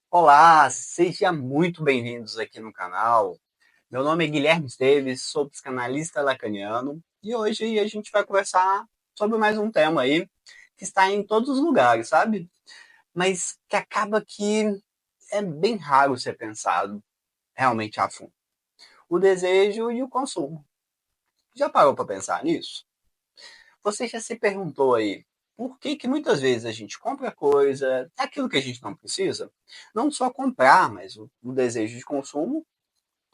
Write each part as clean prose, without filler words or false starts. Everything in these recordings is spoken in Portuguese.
Olá, seja muito bem-vindos aqui no canal. Meu nome é Guilherme Esteves, sou psicanalista lacaniano e hoje a gente vai conversar sobre mais um tema aí que está em todos os lugares, sabe? Mas que acaba que é bem raro ser pensado realmente a fundo. O desejo e o consumo. Já parou para pensar nisso? Você já se perguntou aí por que muitas vezes a gente compra coisa, aquilo que a gente não precisa? Não só comprar, mas o desejo de consumo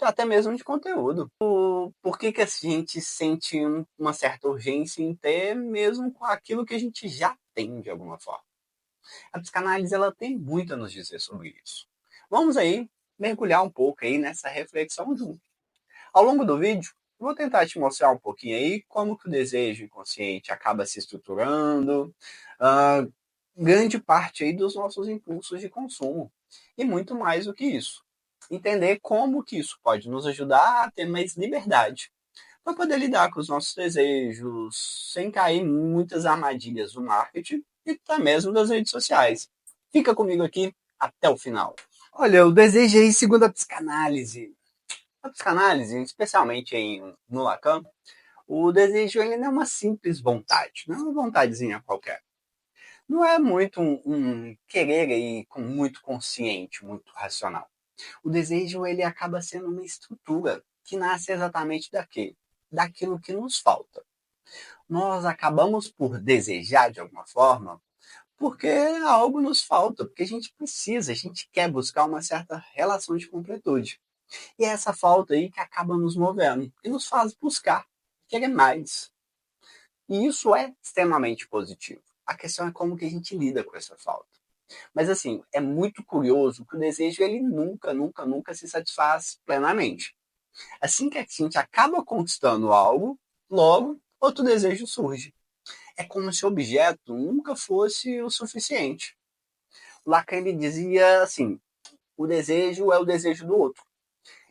até mesmo de conteúdo. Por que a gente sente uma certa urgência em ter, mesmo com aquilo que a gente já tem de alguma forma? A psicanálise ela tem muito a nos dizer sobre isso. Vamos aí mergulhar um pouco aí nessa reflexão junto. Ao longo do vídeo, eu vou tentar te mostrar um pouquinho aí como que o desejo inconsciente acaba se estruturando, uh, grande parte aí dos nossos impulsos de consumo. E muito mais do que isso. Entender como que isso pode nos ajudar a ter mais liberdade para poder lidar com os nossos desejos, sem cair em muitas armadilhas do marketing e até mesmo das redes sociais. Fica comigo aqui até o final. Olha, o desejo aí, segundo a psicanálise, especialmente no Lacan, o desejo ele não é uma simples vontade, não é uma vontadezinha qualquer. Não é muito um querer aí com muito consciente, muito racional. O desejo ele acaba sendo uma estrutura que nasce exatamente daquilo que nos falta. Nós acabamos por desejar de alguma forma porque algo nos falta, porque a gente precisa, a gente quer buscar uma certa relação de completude. E é essa falta aí que acaba nos movendo e nos faz buscar, querer mais. E isso é extremamente positivo. A questão é como que a gente lida com essa falta. Mas assim, é muito curioso que o desejo ele nunca se satisfaz plenamente. Assim que a gente acaba conquistando algo, logo outro desejo surge. É como se o objeto nunca fosse o suficiente. Lacan ele dizia assim: o desejo é o desejo do outro.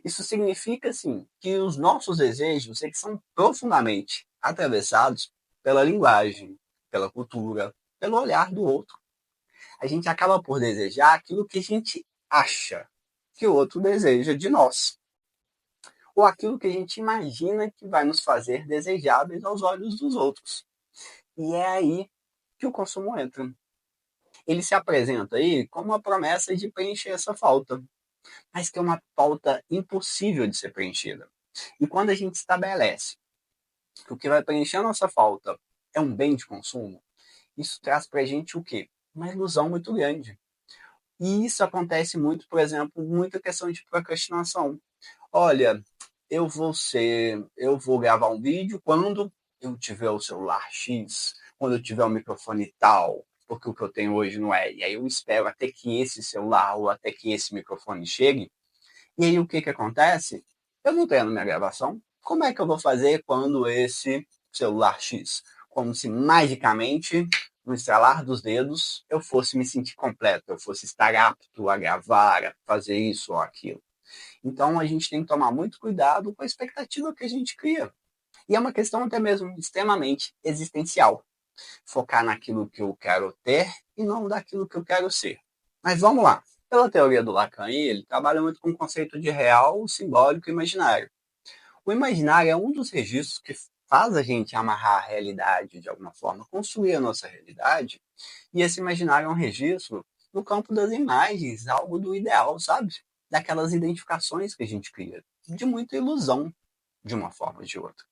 Isso significa, assim, que os nossos desejos eles são profundamente atravessados pela linguagem, pela cultura, pelo olhar do outro. A gente acaba por desejar aquilo que a gente acha que o outro deseja de nós, ou aquilo que a gente imagina que vai nos fazer desejáveis aos olhos dos outros. E é aí que o consumo entra. Ele se apresenta aí como uma promessa de preencher essa falta, mas que é uma falta impossível de ser preenchida. E quando a gente estabelece que o que vai preencher a nossa falta é um bem de consumo, isso traz para a gente o quê? Uma ilusão muito grande. E isso acontece muito, por exemplo, muita questão de procrastinação. Olha, eu vou gravar um vídeo quando eu tiver o celular X, quando eu tiver o microfone tal, porque o que eu tenho hoje não é. E aí eu espero até que esse celular ou até que esse microfone chegue. E aí o que acontece? Eu não tenho minha gravação. Como é que eu vou fazer quando esse celular X, como se magicamente, no estralar dos dedos, eu fosse me sentir completo, eu fosse estar apto a gravar, a fazer isso ou aquilo. Então a gente tem que tomar muito cuidado com a expectativa que a gente cria. E é uma questão até mesmo extremamente existencial. Focar naquilo que eu quero ter e não daquilo que eu quero ser. Mas vamos lá. Pela teoria do Lacan, ele trabalha muito com o conceito de real, simbólico e imaginário. O imaginário é um dos registros que faz a gente amarrar a realidade de alguma forma, construir a nossa realidade. E esse imaginário é um registro no campo das imagens, algo do ideal, sabe? Daquelas identificações que a gente cria, de muita ilusão, de uma forma ou de outra.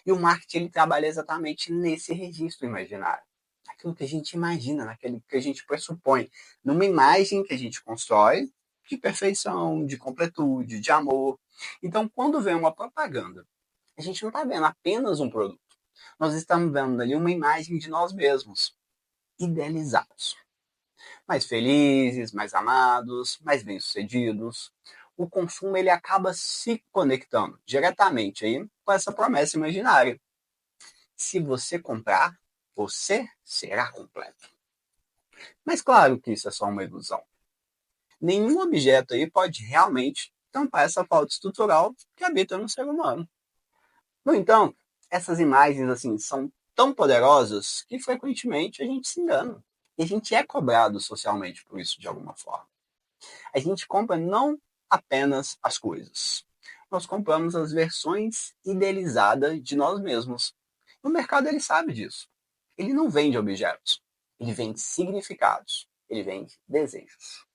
E o marketing ele trabalha exatamente nesse registro imaginário. Aquilo que a gente imagina, naquilo que a gente pressupõe, numa imagem que a gente constrói de perfeição, de completude, de amor. Então, quando vem uma propaganda, a gente não está vendo apenas um produto. Nós estamos vendo ali uma imagem de nós mesmos, idealizados. Mais felizes, mais amados, mais bem-sucedidos. O consumo ele acaba se conectando diretamente aí com essa promessa imaginária. Se você comprar, você será completo. Mas claro que isso é só uma ilusão. Nenhum objeto aí pode realmente tampar essa falta estrutural que habita no ser humano. No entanto, essas imagens assim são tão poderosas que frequentemente a gente se engana. E a gente é cobrado socialmente por isso de alguma forma. A gente compra não apenas as coisas. Nós compramos as versões idealizadas de nós mesmos. O mercado ele sabe disso. Ele não vende objetos, ele vende significados, ele vende desejos.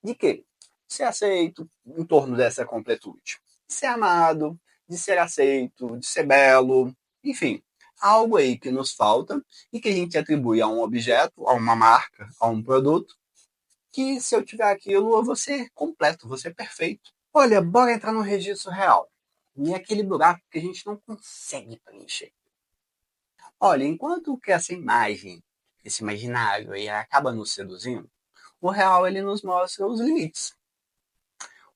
De quê? De ser aceito em torno dessa completude. De ser amado, de ser aceito, de ser belo, enfim, algo aí que nos falta e que a gente atribui a um objeto, a uma marca, a um produto, que se eu tiver aquilo, eu vou ser completo, vou ser perfeito. Olha, bora entrar no registro real. E é aquele buraco que a gente não consegue preencher. Olha, enquanto que essa imagem, esse imaginário aí acaba nos seduzindo, o real ele nos mostra os limites.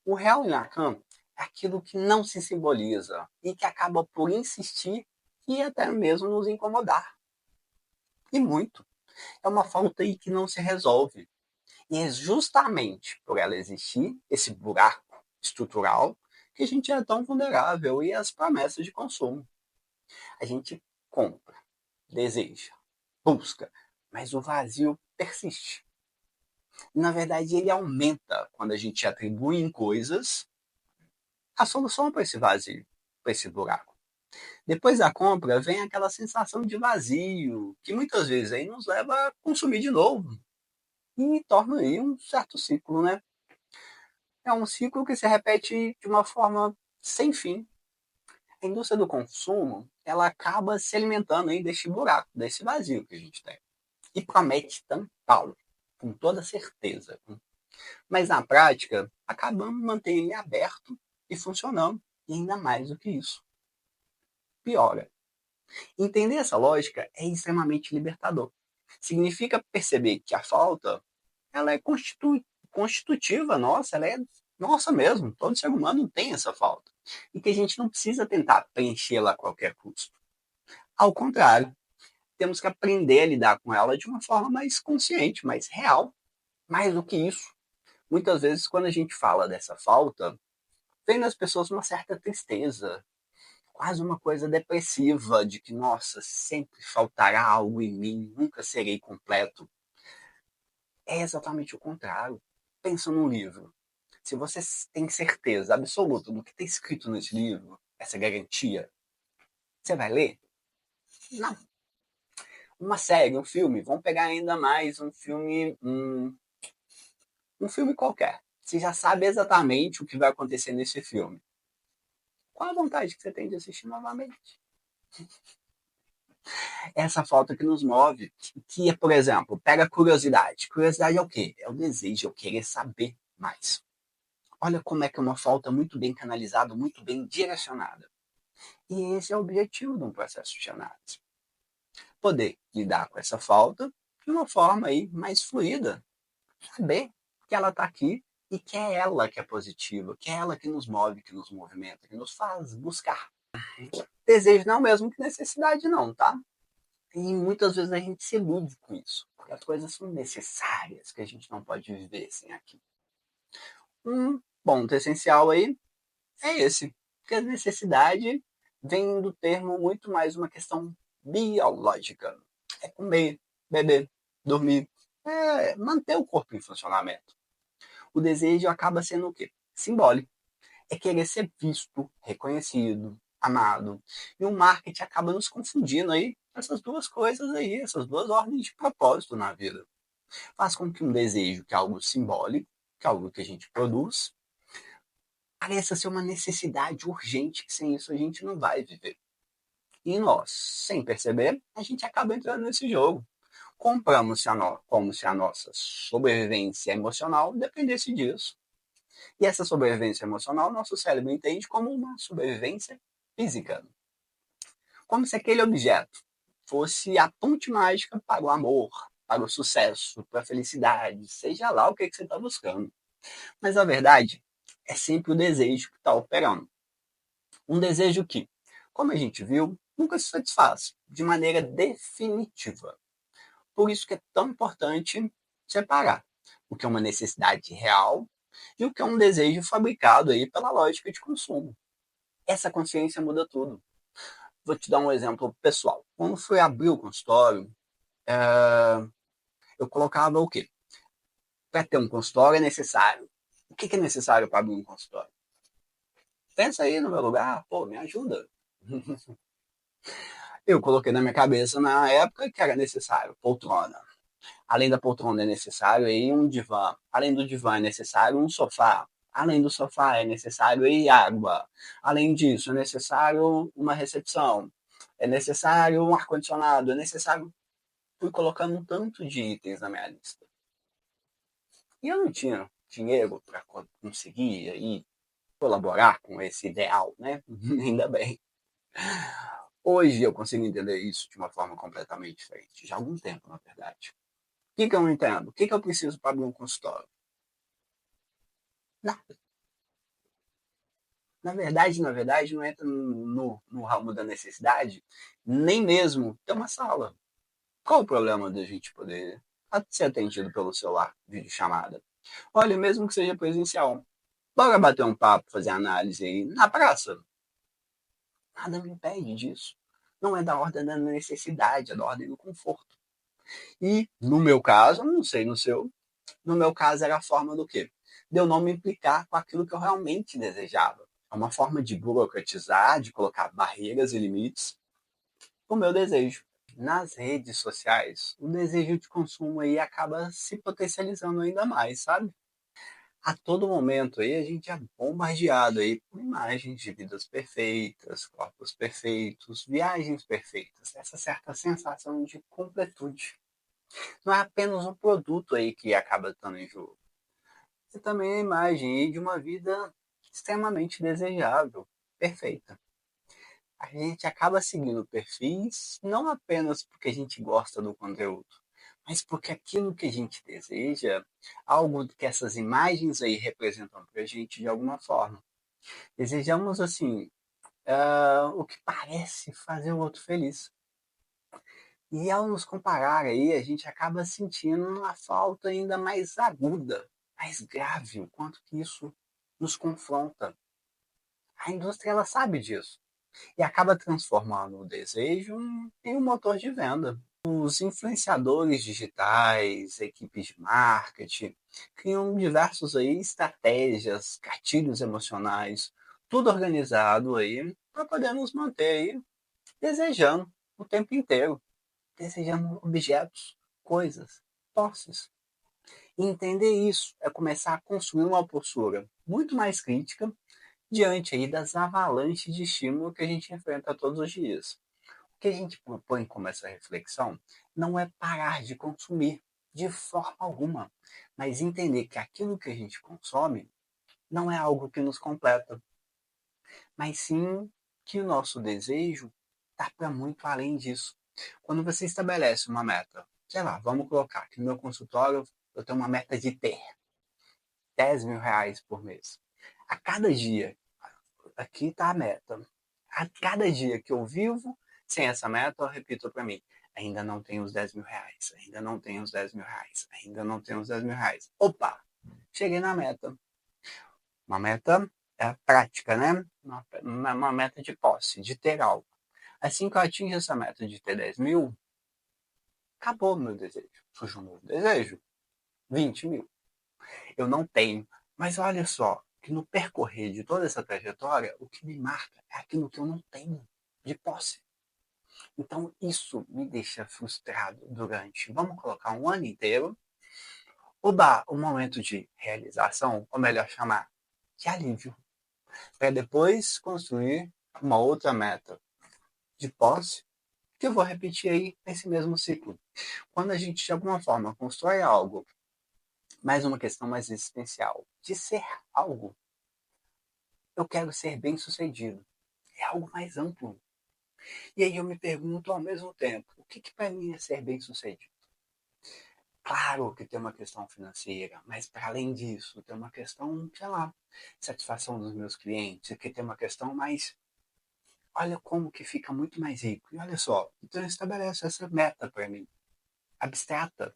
O real em Lacan é aquilo que não se simboliza e que acaba por insistir e até mesmo nos incomodar. E muito. É uma falta aí que não se resolve. E é justamente por ela existir, esse buraco estrutural, que a gente é tão vulnerável e as promessas de consumo. A gente compra, deseja, busca, mas o vazio persiste. E, na verdade, ele aumenta quando a gente atribui em coisas a solução para esse vazio, para esse buraco. Depois da compra, vem aquela sensação de vazio, que muitas vezes aí nos leva a consumir de novo. E torna aí um certo ciclo, né? É um ciclo que se repete de uma forma sem fim. A indústria do consumo, ela acaba se alimentando aí deste buraco, desse vazio que a gente tem. E promete tampá-lo, com toda certeza. Mas na prática, acabamos mantendo ele aberto e funcionando. E ainda mais do que isso. Piora. Entender essa lógica é extremamente libertador. Significa perceber que a falta ela é constitutiva nossa, ela é nossa mesmo. Todo ser humano tem essa falta. E que a gente não precisa tentar preenchê-la a qualquer custo. Ao contrário, temos que aprender a lidar com ela de uma forma mais consciente, mais real. Mais do que isso, muitas vezes quando a gente fala dessa falta, vem nas pessoas uma certa tristeza, quase uma coisa depressiva, de que, nossa, sempre faltará algo em mim, nunca serei completo. É exatamente o contrário. Pensa num livro. Se você tem certeza absoluta do que está escrito nesse livro, essa garantia, você vai ler? Não. Uma série, um filme, vamos pegar ainda mais um filme qualquer. Você já sabe exatamente o que vai acontecer nesse filme. Qual a vontade que você tem de assistir novamente? Essa falta que nos move, que é, por exemplo, pega a curiosidade. Curiosidade é o quê? É o desejo, é o querer saber mais. Olha como é que é uma falta muito bem canalizada, muito bem direcionada. E esse é o objetivo de um processo de análise. Poder lidar com essa falta de uma forma aí mais fluida. Saber que ela está aqui e que é ela que é positiva, que é ela que nos move, que nos movimenta, que nos faz buscar. Desejo não é o mesmo que necessidade não, tá? E muitas vezes a gente se ilude com isso, porque as coisas são necessárias, que a gente não pode viver sem aquilo. Um ponto essencial aí é esse, que a necessidade vem do termo muito mais uma questão biológica. É comer, beber, dormir, manter o corpo em funcionamento. O desejo acaba sendo o quê? Simbólico. É querer ser visto, reconhecido, amado. E o marketing acaba nos confundindo aí essas duas coisas aí, essas duas ordens de propósito na vida. Faz com que um desejo, que é algo simbólico, que é algo que a gente produz, pareça ser uma necessidade urgente, que sem isso a gente não vai viver. E nós, sem perceber, a gente acaba entrando nesse jogo. Compramos como se a nossa sobrevivência emocional dependesse disso. E essa sobrevivência emocional, nosso cérebro entende como uma sobrevivência física. Como se aquele objeto fosse a ponte mágica para o amor, para o sucesso, para a felicidade, seja lá o que você está buscando. Mas a verdade é sempre o desejo que está operando. Um desejo que, como a gente viu, nunca se satisfaz de maneira definitiva. Por isso que é tão importante separar o que é uma necessidade real e o que é um desejo fabricado aí pela lógica de consumo. Essa consciência muda tudo. Vou te dar um exemplo pessoal. Quando fui abrir o consultório, eu colocava o quê? Para ter um consultório é necessário O que é necessário para abrir um consultório? Pensa aí no meu lugar, pô, me ajuda. Eu coloquei na minha cabeça na época que era necessário poltrona. Além da poltrona é necessário aí um divã. Além do divã é necessário um sofá. Além do sofá é necessário aí água. Além disso, é necessário uma recepção. É necessário um ar-condicionado. É necessário. Fui colocando um tanto de itens na minha lista. E eu não tinha dinheiro para conseguir aí colaborar com esse ideal, né? Ainda bem. Hoje eu consigo entender isso de uma forma completamente diferente. Já há algum tempo, na verdade. O que eu não entendo? O que eu preciso para abrir um consultório? Nada. Na verdade, não entra no ramo da necessidade, nem mesmo ter uma sala. Qual o problema da gente poder ser atendido pelo celular, videochamada? Olha, mesmo que seja presencial. Bora bater um papo, fazer análise aí na praça. Nada me impede disso. Não é da ordem da necessidade, é da ordem do conforto. E, no meu caso, não sei no seu, no meu caso era a forma do quê? De eu não me implicar com aquilo que eu realmente desejava. É uma forma de burocratizar, de colocar barreiras e limites o meu desejo. Nas redes sociais, o desejo de consumo aí acaba se potencializando ainda mais, sabe? A todo momento aí a gente é bombardeado aí por imagens de vidas perfeitas, corpos perfeitos, viagens perfeitas, essa certa sensação de completude. Não é apenas um produto aí que acaba estando em jogo. É também a imagem aí de uma vida extremamente desejável, perfeita. A gente acaba seguindo perfis não apenas porque a gente gosta do conteúdo, mas porque aquilo que a gente deseja, algo que essas imagens aí representam para a gente de alguma forma. Desejamos, assim, o que parece fazer o outro feliz. E ao nos comparar aí, a gente acaba sentindo uma falta ainda mais aguda, mais grave, o quanto que isso nos confronta. A indústria ela sabe disso e acaba transformando o desejo em um motor de venda. Os influenciadores digitais, equipes de marketing, criam diversos aí estratégias, gatilhos emocionais, tudo organizado aí para poder nos manter aí desejando o tempo inteiro, desejando objetos, coisas, posses. E entender isso é começar a construir uma postura muito mais crítica diante aí das avalanches de estímulo que a gente enfrenta todos os dias. O que a gente propõe como essa reflexão não é parar de consumir de forma alguma, mas entender que aquilo que a gente consome não é algo que nos completa, mas sim que o nosso desejo está para muito além disso. Quando você estabelece uma meta, sei lá, vamos colocar que no meu consultório eu tenho uma meta de ter R$ 10.000 por mês. A cada dia, aqui está a meta. A cada dia que eu vivo sem essa meta, eu repito para mim, ainda não tenho os R$ 10.000, ainda não tenho os R$ 10.000, ainda não tenho os R$ 10.000. Opa, cheguei na meta. Uma meta prática, né? Uma meta de posse, de ter algo. Assim que eu atingo essa meta de ter 10 mil, acabou o meu desejo. Surgiu um novo desejo, 20 mil. Eu não tenho. Mas olha só, que no percorrer de toda essa trajetória, o que me marca é aquilo que eu não tenho de posse. Então, isso me deixa frustrado durante, vamos colocar, um ano inteiro. Oba, um momento de realização, ou melhor chamar, de alívio. Para depois construir uma outra meta de posse, que eu vou repetir aí nesse mesmo ciclo. Quando a gente, de alguma forma, constrói algo, mais uma questão mais existencial, de ser algo, eu quero ser bem sucedido. É algo mais amplo. E aí eu me pergunto ao mesmo tempo, o que para mim é ser bem sucedido? Claro que tem uma questão financeira, mas para além disso, tem uma questão, sei lá, satisfação dos meus clientes, que tem uma questão mais, olha como que fica muito mais rico. E olha só, então eu estabeleço essa meta para mim, abstrata,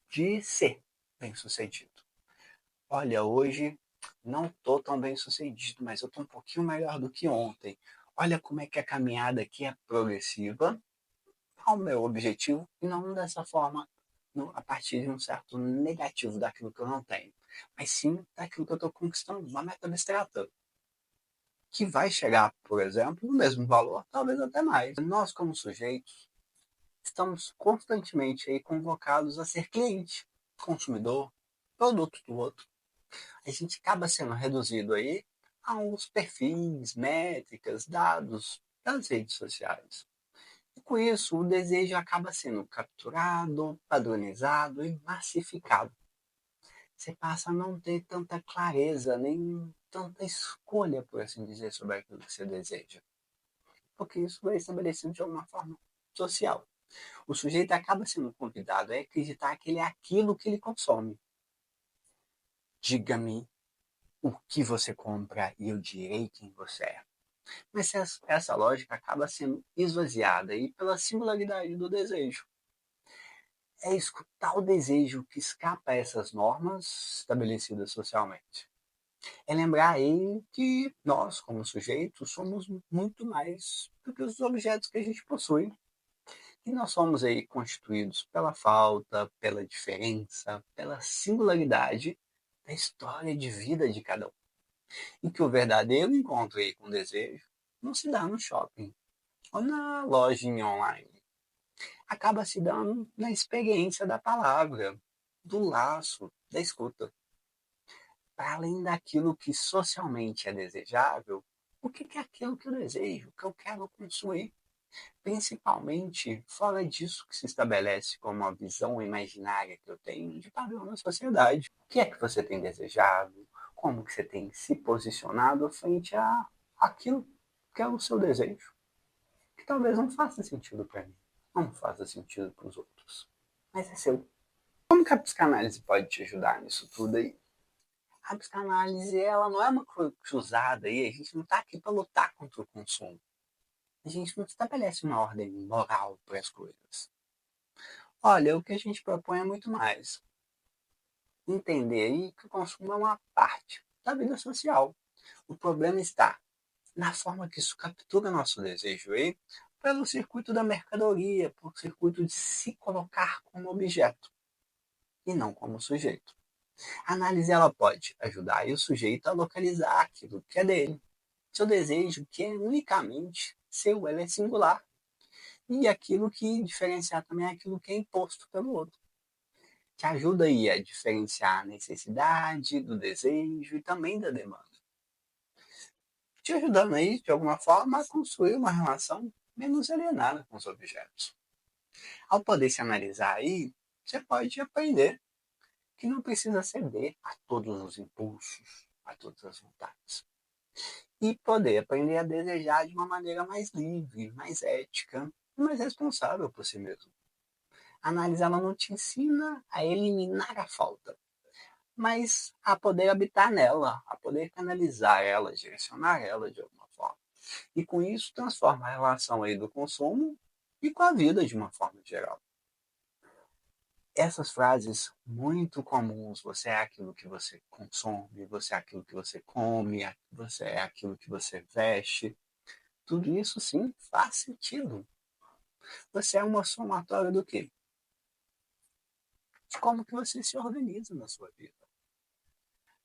de ser bem sucedido. Olha, hoje não estou tão bem sucedido, mas eu estou um pouquinho melhor do que ontem. Olha como é que a caminhada aqui é progressiva ao meu objetivo e não dessa forma a partir de um certo negativo daquilo que eu não tenho. mas sim daquilo que eu estou conquistando, uma meta abstrata, que vai chegar, por exemplo, no mesmo valor, talvez até mais. Nós, como sujeitos, estamos constantemente aí convocados a ser cliente, consumidor, produto do outro. A gente acaba sendo reduzido aí a uns perfis, métricas, dados das redes sociais. E com isso, o desejo acaba sendo capturado, padronizado e massificado. Você passa a não ter tanta clareza, nem tanta escolha, por assim dizer, sobre aquilo que você deseja. Porque isso é estabelecido de alguma forma social. O sujeito acaba sendo convidado a acreditar que ele é aquilo que ele consome. Diga-me o que você compra e eu direi quem você é. Mas essa lógica acaba sendo esvaziada aí pela singularidade do desejo. É escutar o desejo que escapa a essas normas estabelecidas socialmente. É lembrar aí que nós, como sujeitos, somos muito mais do que os objetos que a gente possui. E nós somos aí constituídos pela falta, pela diferença, pela singularidade da história de vida de cada um. E que o verdadeiro encontro aí com o desejo não se dá no shopping ou na lojinha online. Acaba se dando na experiência da palavra, do laço, da escuta. Para além daquilo que socialmente é desejável, o que é aquilo que eu desejo, que eu quero consumir? Principalmente fora disso que se estabelece como uma visão imaginária que eu tenho de padrão na sociedade. O que é que você tem desejado? Como que você tem se posicionado frente a aquilo que é o seu desejo? Que talvez não faça sentido para mim, não faça sentido para os outros, mas é seu. Como que a psicanálise pode te ajudar nisso tudo aí? A psicanálise, ela não é uma cruzada aí, a gente não está aqui para lutar contra o consumo. A gente não estabelece uma ordem moral para as coisas. Olha, o que a gente propõe é muito mais. Entender aí que o consumo é uma parte da vida social. O problema está na forma que isso captura nosso desejo aí, pelo circuito da mercadoria, pelo circuito de se colocar como objeto e não como sujeito. A análise ela pode ajudar aí o sujeito a localizar aquilo que é dele. Seu desejo, que é unicamente seu, ele é singular. E aquilo que diferenciar também é aquilo que é imposto pelo outro. Te ajuda aí a diferenciar a necessidade do desejo e também da demanda. Te ajudando aí, de alguma forma, a construir uma relação menos alienada com os objetos. Ao poder se analisar aí, você pode aprender que não precisa ceder a todos os impulsos, a todas as vontades. E poder aprender a desejar de uma maneira mais livre, mais ética e mais responsável por si mesmo. A análise ela não te ensina a eliminar a falta, mas a poder habitar nela, a poder canalizar ela, direcionar ela de alguma forma. E com isso transforma a relação aí do consumo e com a vida de uma forma geral. Essas frases muito comuns, você é aquilo que você consome, você é aquilo que você come, você é aquilo que você veste, tudo isso sim faz sentido. Você é uma somatória do quê? De como que você se organiza na sua vida.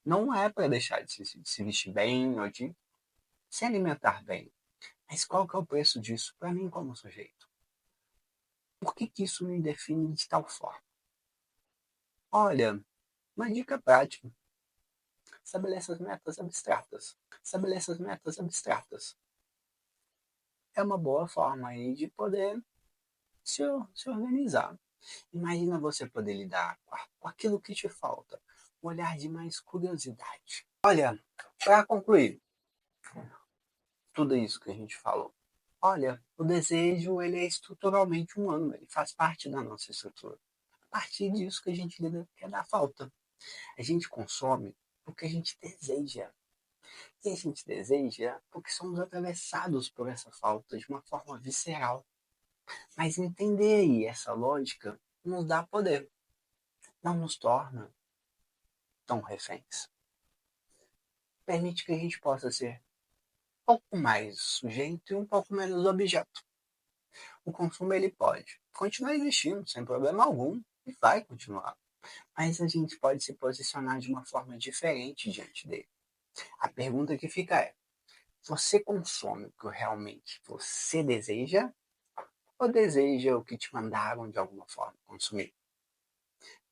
Não é para deixar de se vestir bem ou de se alimentar bem. Mas qual que é o preço disso para mim como sujeito? Por que isso me define de tal forma? Olha, uma dica prática. Estabeleça as metas abstratas. Estabeleça as metas abstratas. É uma boa forma aí de poder se organizar. Imagina você poder lidar com aquilo que te falta. Um olhar de mais curiosidade. Olha, para concluir tudo isso que a gente falou. Olha, o desejo ele é estruturalmente humano, ele faz parte da nossa estrutura. A partir disso que a gente lida que é da falta. A gente consome porque a gente deseja. E a gente deseja porque somos atravessados por essa falta de uma forma visceral. Mas entender aí essa lógica nos dá poder, não nos torna tão reféns. Permite que a gente possa ser um pouco mais sujeito e um pouco menos objeto. O consumo ele pode continuar existindo sem problema algum e vai continuar. mas a gente pode se posicionar de uma forma diferente diante dele. A pergunta que fica é: você consome o que realmente você deseja ou deseja o que te mandaram de alguma forma consumir?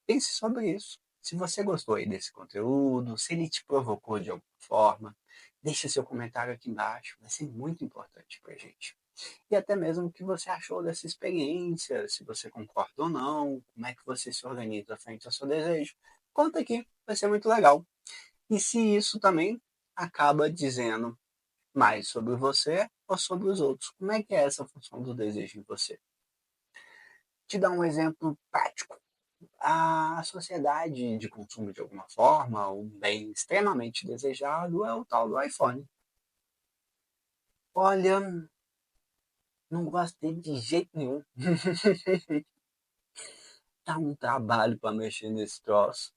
Pense sobre isso. Se você gostou aí desse conteúdo, se ele te provocou de alguma forma, deixe seu comentário aqui embaixo, vai ser muito importante para a gente. E até mesmo o que você achou dessa experiência, se você concorda ou não, como é que você se organiza frente ao seu desejo. Conta aqui, vai ser muito legal. E se isso também acaba dizendo mais sobre você ou sobre os outros. Como é que é essa função do desejo em você? Te dar um exemplo prático. A sociedade de consumo de alguma forma, um bem extremamente desejado é o tal do iPhone. Olha, não gostei de jeito nenhum. Dá um trabalho para mexer nesse troço.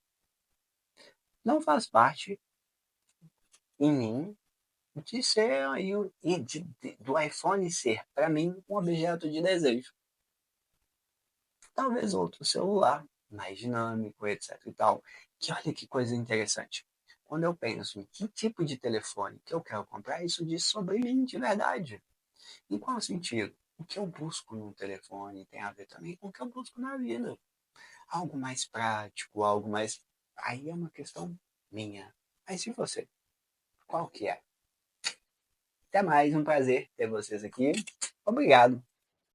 Não faz parte em mim de ser aí do iPhone ser para mim um objeto de desejo. Talvez outro celular mais dinâmico, etc e tal. Que olha que coisa interessante. Quando eu penso em que tipo de telefone que eu quero comprar, isso diz sobre mim de verdade. Em qual sentido? O que eu busco no telefone tem a ver também com o que eu busco na vida. Algo mais prático, algo mais. Aí é uma questão minha. Mas e você? Qual que é? Até mais, um prazer ter vocês aqui. Obrigado.